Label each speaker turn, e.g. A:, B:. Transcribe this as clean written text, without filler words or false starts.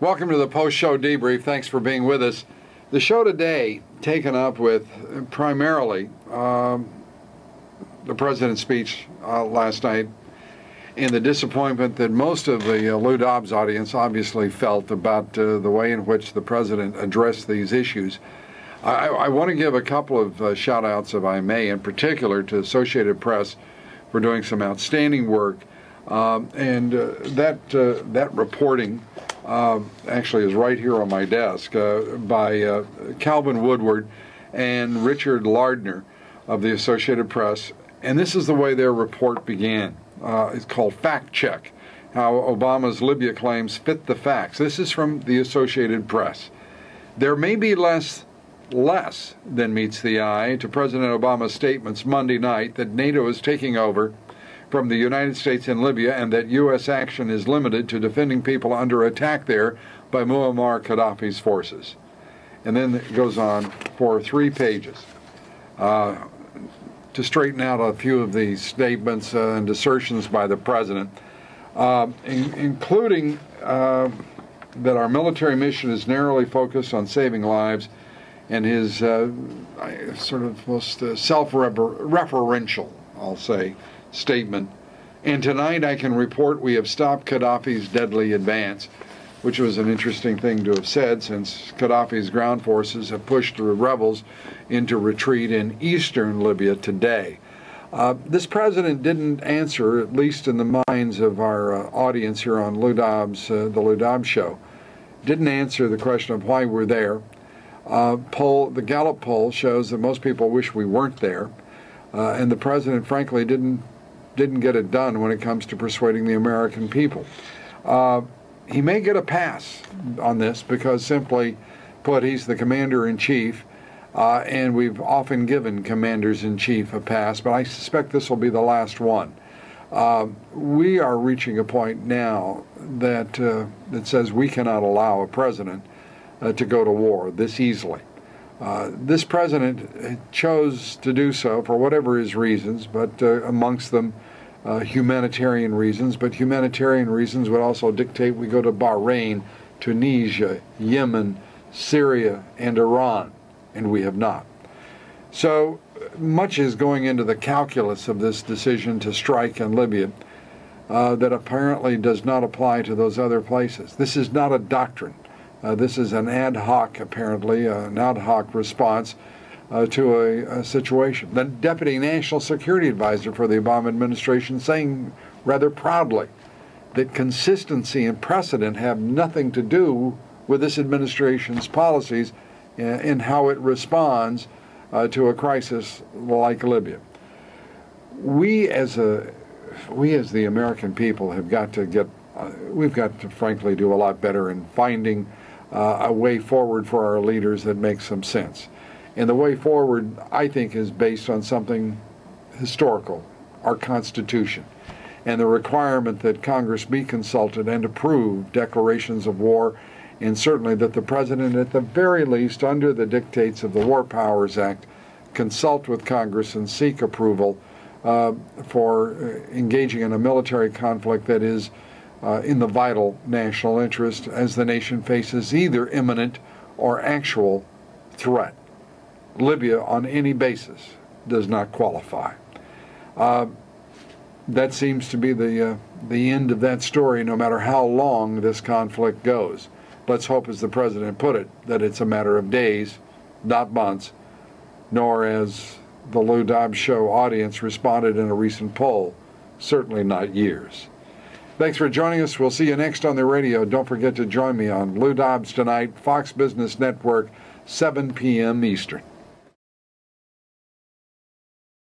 A: Welcome to the post-show debrief. Thanks for being with us. The show today taken up with primarily the president's speech last night and the disappointment that most of the Lou Dobbs audience obviously felt about the way in which the president addressed these issues. I want to give a couple of shout-outs, if I may, in particular to Associated Press for doing some outstanding work. That reporting actually is right here on my desk by Calvin Woodward and Richard Lardner of the Associated Press. And this is the way their report began. It's called Fact Check, How Obama's Libya Claims Fit the Facts. This is from the Associated Press. There may be less than meets the eye to President Obama's statements Monday night that NATO is taking over from the United States in Libya and that U.S. action is limited to defending people under attack there by Muammar Gaddafi's forces. And then it goes on for 3 pages to straighten out a few of these statements and assertions by the president, including that our military mission is narrowly focused on saving lives, and his sort of most self-referential, I'll say, statement. And tonight I can report we have stopped Gaddafi's deadly advance, which was an interesting thing to have said since Gaddafi's ground forces have pushed the rebels into retreat in eastern Libya today. This president didn't answer, at least in the minds of our audience here on Lou Dobbs, the Lou Dobbs Show, didn't answer the question of why we're there. The Gallup poll shows that most people wish we weren't there, and the president, frankly, didn't get it done when it comes to persuading the American people. He may get a pass on this because, simply put, he's the commander-in-chief, and we've often given commanders-in-chief a pass, but I suspect this will be the last one. We are reaching a point now that says we cannot allow a president to go to war this easily. This president chose to do so for whatever his reasons, but amongst them humanitarian reasons. But humanitarian reasons would also dictate we go to Bahrain, Tunisia, Yemen, Syria, and Iran, and we have not. So much is going into the calculus of this decision to strike in Libya that apparently does not apply to those other places. This is not a doctrine. This is an ad hoc, apparently, an ad hoc response to a situation. The Deputy National Security Advisor for the Obama administration saying rather proudly that consistency and precedent have nothing to do with this administration's policies in how it responds to a crisis like Libya. We as the American people have got to we've got to frankly do a lot better in finding a way forward for our leaders that makes some sense. And the way forward, I think, is based on something historical, our Constitution, and the requirement that Congress be consulted and approve declarations of war, and certainly that the President, at the very least, under the dictates of the War Powers Act, consult with Congress and seek approval for engaging in a military conflict that is in the vital national interest as the nation faces either imminent or actual threat. Libya, on any basis, does not qualify. That seems to be the end of that story, no matter how long this conflict goes. Let's hope, as the president put it, that it's a matter of days, not months, nor, as the Lou Dobbs Show audience responded in a recent poll, certainly not years. Thanks for joining us. We'll see you next on the radio. Don't forget to join me on Lou Dobbs Tonight, Fox Business Network, 7 p.m. Eastern.